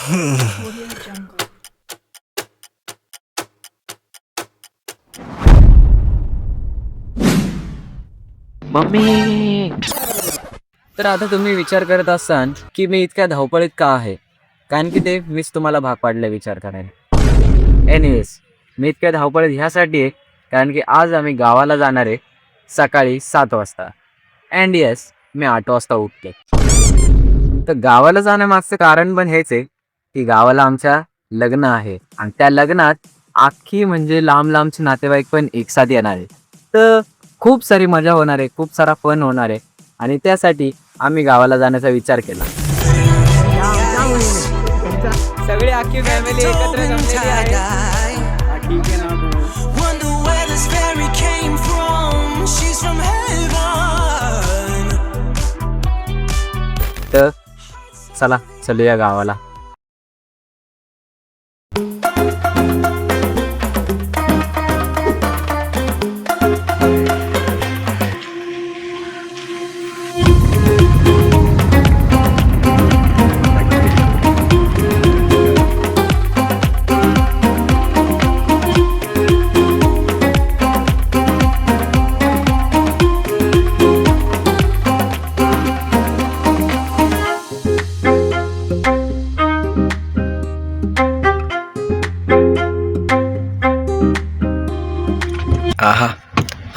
Mummy. तर आता तुम्ही विचार करत असाल की मी इतक्या धावपळीत का आहे, कारण की ते मीच तुम्हाला भाग पाडलं विचार करायला. एनिवेज, मी इतक्या धावपळीत ह्यासाठी आहे कारण की आज आम्ही गावाला जाणार आहे सकाळी 7 वाजता. अँड येस, मी 8 वाजता उठते. तर गावाला जाण्यामागचं कारण पण हेच आहे की गावाला आमच्या लग्न आहे आणि त्या लग्नात अख्खी म्हणजे लांब लांबचे नातेवाईक पण एकसाथ येणार आहे. तर खूप सारी मजा होणार आहे, खूप सारा फन होणार आहे आणि त्यासाठी आम्ही गावाला जाण्याचा विचार केला. सगळी अख्खी फॅमिली एकत्र जमलेली आहे. तर चला चलूया गावाला. आहा,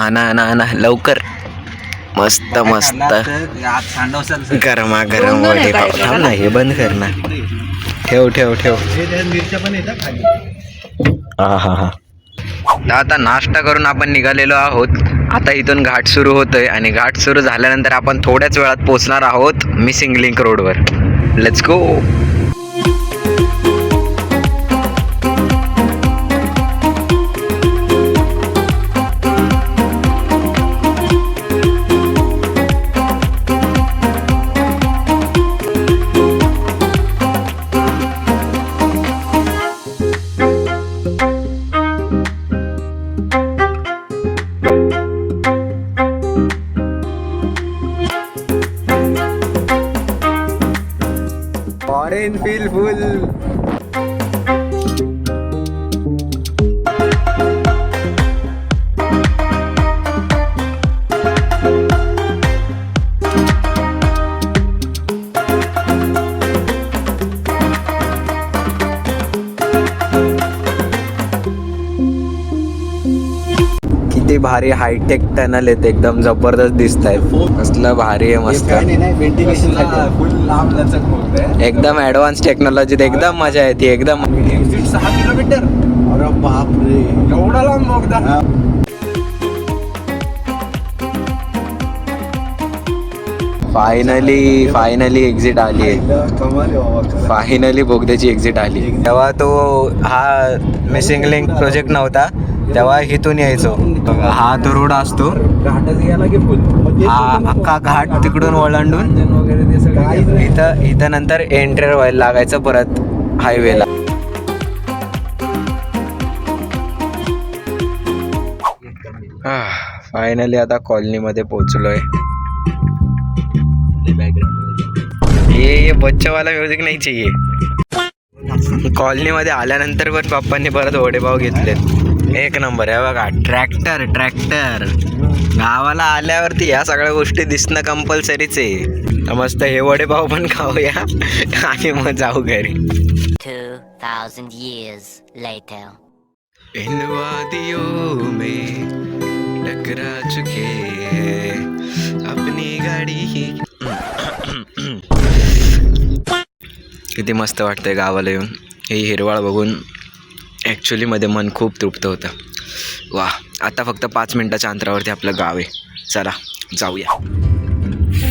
आणा आणा आणा लवकर. मस्त मस्त गरमा गरम वडेपाव. थांब ना, हे बंद कर ना. ठेव ठेव ठेव. हा. आता नाश्ता करून आपण निघालेलो आहोत. आता इथून घाट सुरू होतोय आणि घाट सुरू झाल्यानंतर आपण थोड्याच वेळात पोहोचणार आहोत मिसिंग लिंक रोडवर. Let's go. फॉरेन फील फुल. किती भारी हायटेक टनल आहेत, एकदम जबरदस्त दिसत आहे. कसलं भारी आहे, मस्त एकदम ऍडव्हान्स टेक्नॉलॉजीत एकदम मजा येते एकदम. 6 किलोमीटर. अरे बापरे, एवढा लांब. फायनली एक्झिट आली आहे. फायनली बोगद्याची एक्झिट आली. तेव्हा तो हा मिसिंग लिंक प्रोजेक्ट नव्हता तेव्हा इथून यायचो. हा तो रोड असतो, हा अख्खा घाट तिकडून ओलांडून इथं नंतर एंटर व्हायला लागायचं परत हायवेला. फायनली आता कॉलनीमध्ये पोहोचलोय. ये बच्चावाला म्युझिक नाही चाहिए. कॉलनीमध्ये आल्यानंतर पण पप्पांनी परत वडेपाव घेतलेत. एक नंबर आहे बघा. ट्रॅक्टर गावाला आल्यावरती या सगळ्या गोष्टी दिसणं कंपल्सरीच आहे. मस्त हे वडेपाव पण खाऊया आणि मग जाऊ घरी. 2000 years later. इन वादियों में टकरा चुके हैं अपनी गाडी ही. किती मस्त वाटतंय गावाला येऊन. ही हिरवाळ बघून ॲक्च्युलीमध्ये मन खूप तृप्त होतं. वा, आता फक्त 5 मिनिटाच्या अंतरावरती आपलं गाव आहे. चला जाऊया.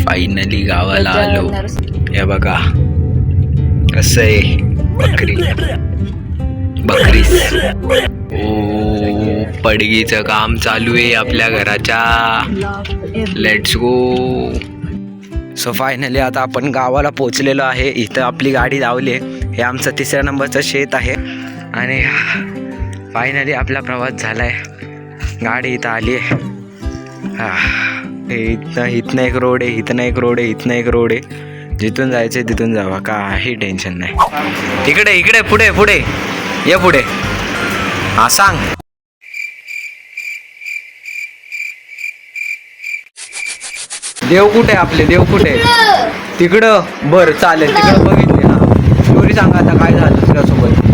फायनली गावाला आलो. हे बघा कसं आहे, बकरी ओ पडगीचं काम चालू आहे आपल्या घराच्या. Let's go. सो फायनली आता आपण गावाला पोचलेलो आहे. इथं आपली गाडी लावली आहे. हे आमचं 3ऱ्या नंबरचं शेत आहे आणि फायनली आपला प्रवास झाला आहे. गाडी इथं आली आहे. इथनं एक रोड आहे, इथनं एक रोड आहे, इथनं एक रोड आहे. जिथून जायचे तिथून जावा, काही टेन्शन नाही. इकडे इकडे पुढे पुढे ये पुढे. हा सांग. देव कुठे आपले, देव कुठे? तिकडं. बर चालेल, तिकडं बघितले. हा स्टोरी सांगा आता, काय झालं तुझ्यासोबत?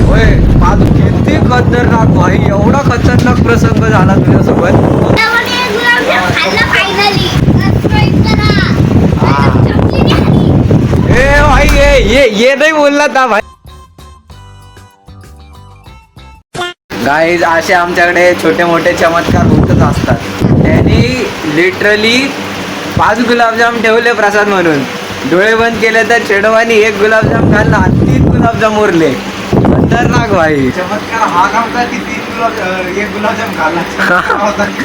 होय, आज किती खतरनाक भाई, एवढा खतरनाक प्रसंग झाला तुझ्यासोबत. ए भाई ये नाही बोलला था भाई. गाईज, असे आमच्याकडे छोटे मोठे चमत्कार होतच असतात. त्यांनी लिटरली 5 गुलाबजाम ठेवले प्रसाद म्हणून, डोळे बंद केले तर चेडवानी 1 गुलाबजाम खाल्ला आणि 3 गुलाबजाम उरले. खतरनाक भाई. चमत्कार हा नव्हता की 1 गुलाबजाम खाल्ला.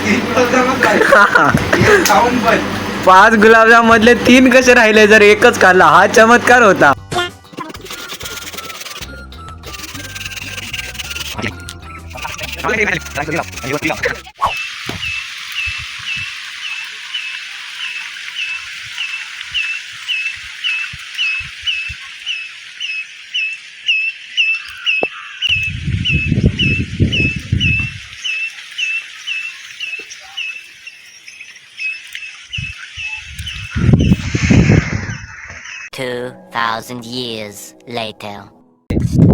3 गुलाबजामच खाल्ले. खाऊन पण 5 गुलाबजाम मधले 3 कसे राहिले जर एकच खाल्ला? हा चमत्कार होता. Two 2,000 years later.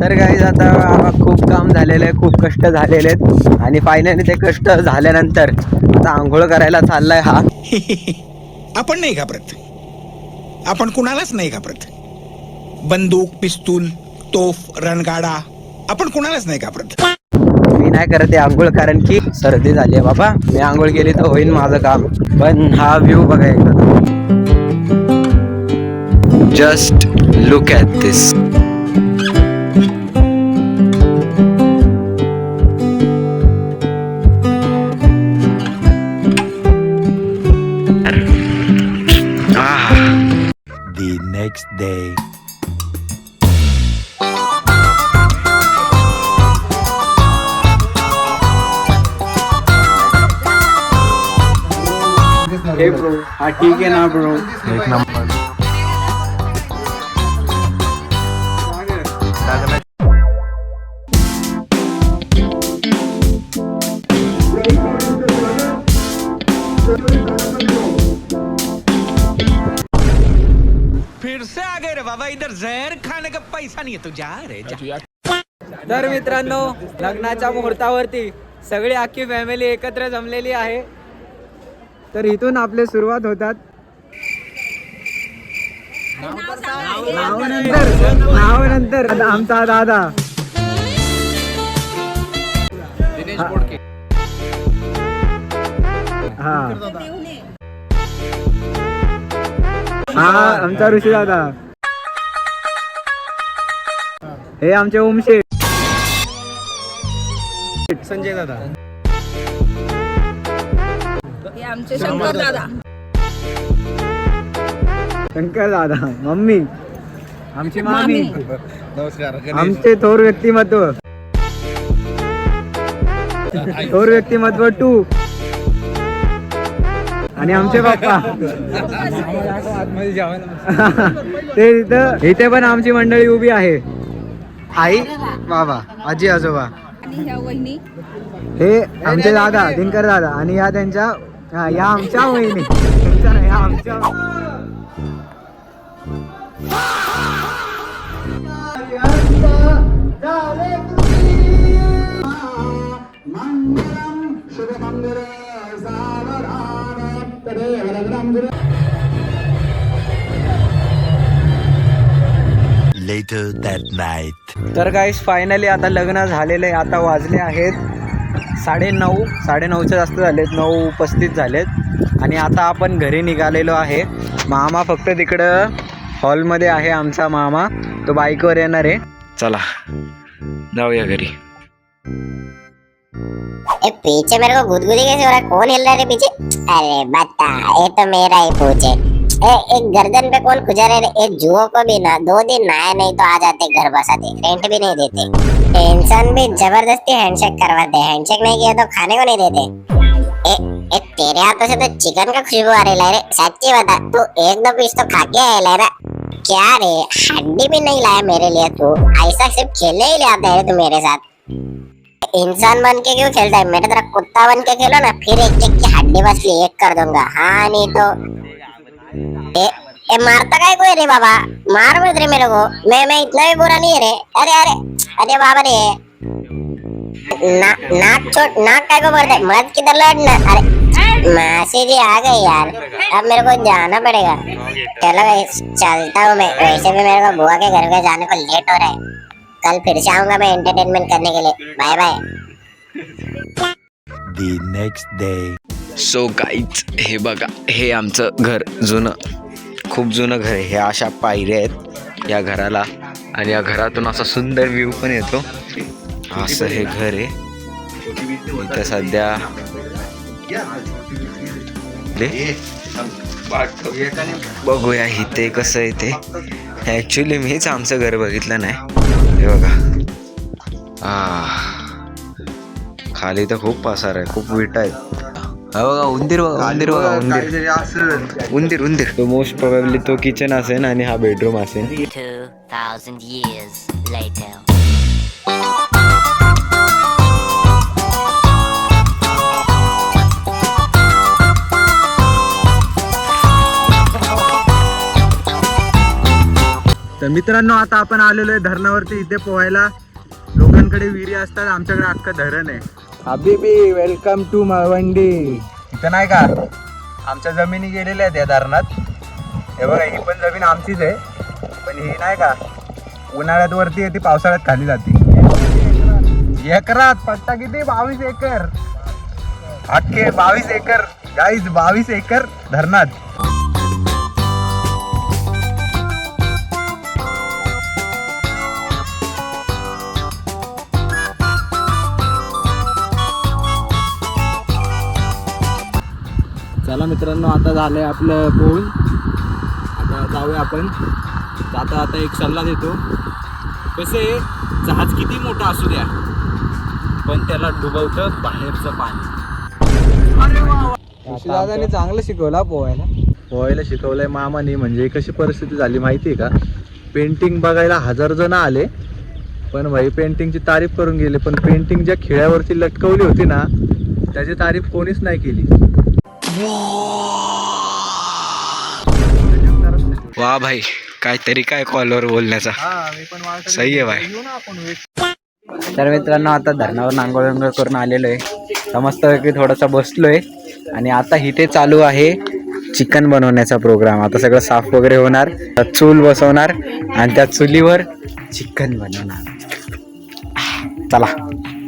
तर गाईज, आता खूप काम झालेलं आहे, खूप कष्ट झालेले आहेत आणि फायनली ते कष्ट झाल्यानंतर आता आंघोळ करायला चाललाय हा. आपण नाही घाबरत, आपण कुणालाच नाही घाबरत. बंदूक, पिस्तूल, तोफ, रणगाडा, आपण कुणालाच नाही घाबरत. मी नाही करत आहे आंघोळ, कारण की सर्दी झाली आहे बाबा. मी आंघोळ केली तर होईल माझं काम. पण हा व्ह्यू बघा एकदा. Just look at this. The next day. हे ब्रो, हा ठीक आहे ना ब्रो? एक नंबर. फिर से आ गए रे बाबा, इधर जहर खाने का पैसा नहीं है, तू जा रे जा. तर मित्रांनो, लग्नाच्या मुहूर्तावरती सगळी अख्खी फॅमिली एकत्र जमलेली आहे. तर इथून आपले सुरुवात होतात. नावानंतर आता आमचा दादा हा हा आमचा ऋषी दादा. हे आमचे ओमशे. संजय दादा. हे आमचे शंकर दादा. शंकर दादा. मम्मी, आमची मामी. नमस्कार. आमचे थोर व्यक्तिमत्व. थोर व्यक्तिमत्व 2. आणि आमचे बाप्पा. ते इथे पण आमची मंडळी उभी आहे. आई, बाबा, आजी, आजोबा. आणि ह्या वहिनी. हे आमचे दादा, दिनकर दादा. आणि या त्यांच्या, या आमच्या वहिनी. त्यांच्या नाही, या आमच्या. Later that night. तर गाईस, फायनली आता लग्न झालेलं आहे. आता वाजले आहेत 9:30. 9:30च्या जास्त झालेत, 9:35 झालेत. आणि आता आपण घरी निघालेलो आहे. मामा फक्त तिकडं हॉलमध्ये आहे. आमचा मामा तो बाईकवर येणार आहे. चला जाऊया घरी. ए पीछे मेरे को गुदगुदी कैसे हो रहा है? कौन हिल रहा है रे पीछे? अरे बता, ये तो मेरा ही पूछ है. एक गर्दन पे कौन गुजारे रे? एक जुओ को भी ना 2 दिन नहाया नहीं तो आ जाते घर बसाते, रेंट भी नहीं देते। इंसान भी जबरदस्ती हैंडशेक करवाते, हैंडशेक नहीं किया तो खाने को नहीं देते। ए तेरे हाथों से तो चिकन का खुशबू आ रही है रे, सच्ची बता तू 1-2 पीस तो खा के आया रे? क्या रे, हड्डी भी नहीं लाया मेरे लिए तू? ऐसा सिर्फ खेलने ही ले आता है तू मेरे साथ? इंसान बन के क्यों खेलता है? मेरे तरह कुत्ता बन के खेलो ना, फिर एक की हड्डी बसली एक कर दूंगा। हाँ नहीं तो मारता काय कोई रे बाबा? मार मत रे मेरे को, मैं इतना भी बुरा नहीं है रे। अरे अरे अरे बाबा रे, नाक छोड़, नाक काय को बोलते? मत किधर लड़ना। अरे मासी जी आ गई यार, अब मेरे को जाना पड़ेगा। चलो गाइस चलता हूँ मैं, वैसे भी मेरे को बुआ के घर पे जाने को लेट हो रहा है। कल फिर से आऊंगा मैं एंटरटेनमेंट करने के लिए। Bye bye. The next day. So guys हे बघा, हे आमचं घर जुनं, खूप जुनं घर आहे. हे अशा पायऱ्या आहेत या घराला आणि या घरातून असा सुंदर व्ह्यू पण येतो. असं हे घर आहे. इथं सध्या बघूया इथे कसं आहे ते. ॲक्च्युली मीच आमचं घर बघितलं नाही. हे बघा, खाली तर खूप पसार आहे, खूप विटा आहेत. हा बघा उंदीर, बघा उंदीर, बघा उंदीर, उंदीर उंदीर. तो मोस्ट प्रोबॅबली तो किचन असेल आणि हा बेडरूम असेल. 2,000 years later. तर मित्रांनो आता आपण आलेलो आहे धरणावरती. इथे पोहायला लोकांकडे विहिरी असतात, आमच्याकडे अख्खं धरण आहे. हबीबी वेलकम टू माळवंडी. इथं नाही का आमच्या जमिनी गेलेल्या आहेत या धरणात. हे बघा ही पण जमीन आमचीच आहे, पण ही नाही का उन्हाळ्यात वरती येते, पावसाळ्यात खाली जाते. एकरात पट्टा किती? 22 एकर. अख्खे 22 एकर गाईज, 22 एकर धरणात. चला मित्रांनो, आता झालंय आपलं पोहून. आता जाऊया आपण. आता एक सल्ला देतो. कसं आहे, जहाज किती मोठा असू द्या पण त्याला डुबवतं बाहेरचं पाणी. दादाने चांगलं शिकवला पोहायला शिकवलंय मामाने. म्हणजे कशी परिस्थिती झाली माहिती आहे का? पेंटिंग बघायला 1000 जण आले, पण भाई पेंटिंगची तारीफ करून गेले, पण पेंटिंग ज्या खिळ्यावरती लटकवली होती ना त्याची तारीफ कोणीच नाही केली. वा भाई, काहीतरी काय कॉलवर बोलण्याचा. सही आहे भाई. तर मित्रांनो आता धरणावर आंघोळ करून आलेलो आहे. तर मस्तपैकी थोडासा बसलोय आणि आता इथे चालू आहे चिकन बनवण्याचा प्रोग्राम. आता सगळं साफ वगैरे होणार, चूल बसवणार आणि त्या चुलीवर चिकन बनवणार. चला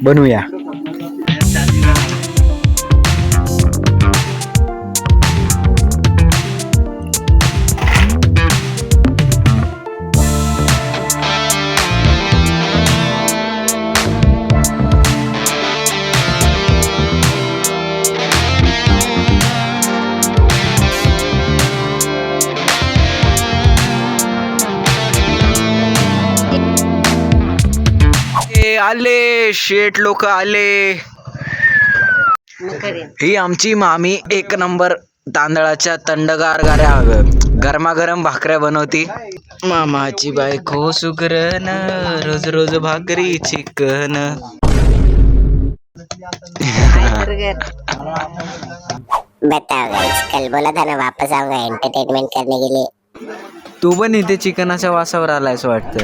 बनवूया. आले शेठ लोक आले. ही आमची मामी एक नंबर तांदळाच्या थंडगार गाऱ्या गरमागरम भाकऱ्या बनवती. मामाची बायको सुगरण, रोज रोज भाकरी चिकन. बताओ गाइस, कल बोला था ना वापस आऊंगा एंटरटेनमेंट करने के लिए. तू पण इथे चिकनाच्या वासावर आलायस वाटतं.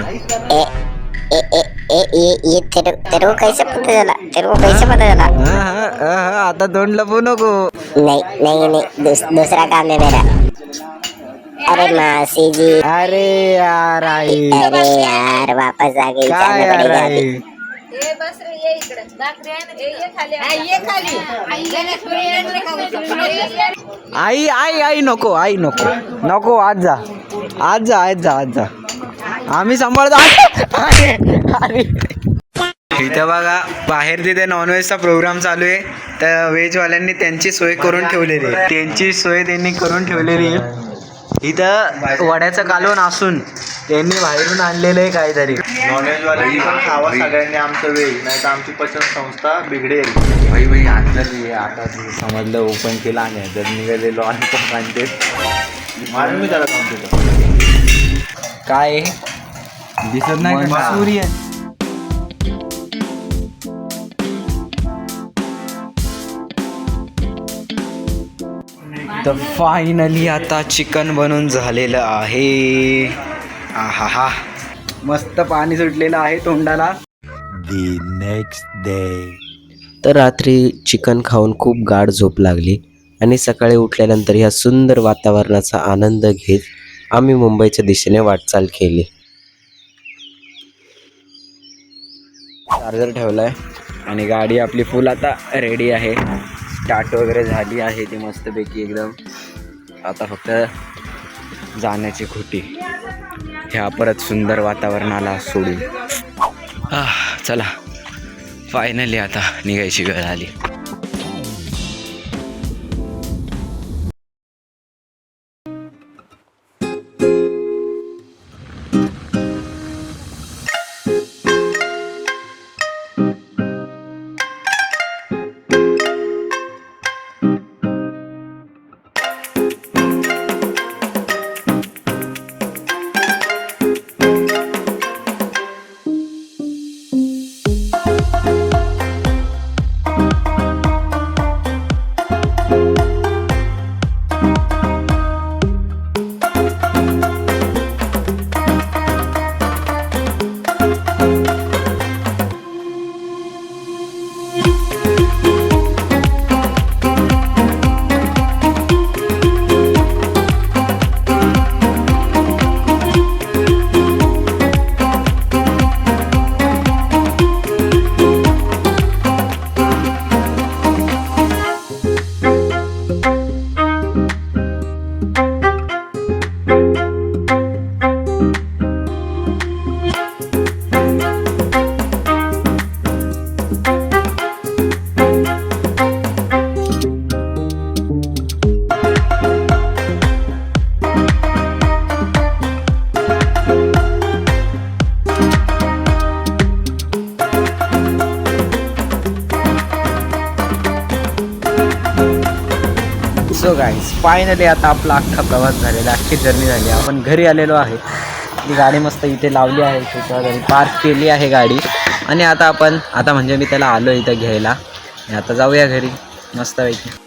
ये तेरे को कैसे पता चला? तेरे को कैसे पता चला? आता तोंड लपू नको. नहीं दूसरा काम है मेरा. अरे मासी जी. अरे यार आई, अरे यार वापस आ गई. काय जाना यार पड़ेगा आई. अभी. ये बस रे, ये इकडे भाकरी आहे ना, ये खाली, ये खाली. आई आई आई नको, आई नको नको. आज जा आज जा आज जा आज जा, आम्ही सांभाळतो. अरे इथं बघा बाहेर तिथे नॉनव्हेजचा प्रोग्राम चालू आहे. तर व्हेजवाल्यांनी त्यांची सोय करून ठेवलेली आहे. त्यांची सोय त्यांनी करून ठेवलेली आहे. इथं वड्याचं कालवण असून त्यांनी बाहेरून आणलेलं आहे काहीतरी. नॉनव्हेजवाल्यांनी पण खावा सगळ्यांनी आमचं वेळ, नाही तर आमची पचन संस्था बिघडेल. भाई आता समजलं ओपन केलं आणि जर निघालेलो आणि पण आणते मारून मी त्याला सांगतो. काय दिसत नाही का? सूर्य तर फायनली आता चिकन बनून झालेलं आहे. आहा, मस्त पाणी सुटलेलं आहे तोंडाला. तर रात्री चिकन खाऊन खूप गाढ झोप लागली आणि सकाळी उठल्यानंतर ह्या सुंदर वातावरणाचा आनंद घेत आम्ही मुंबईच्या दिशेने वाटचाल केली. चार्जर ठेवलाय आणि गाडी आपली फुल आता रेडी आहे. स्टार्ट वगैरे झाली आहे ती मस्तपैकी एकदम. आता फक्त जाण्याची खुटी ह्या परत सुंदर वातावरणाला सोडून. चला फायनली आता निघायची वेळ आली. सो गाईज फायनली आता आपला अख्खा प्रवास झालेला, अख्खी जर्नी झाली. आपण घरी आलेलो आहे. ती गाडी मस्त इथे लावली आहे, त्याच्या घरी पार्क केली आहे गाडी. आणि आता म्हणजे मी त्याला आलो इथं घ्यायला. आता जाऊया घरी मस्तपैकी.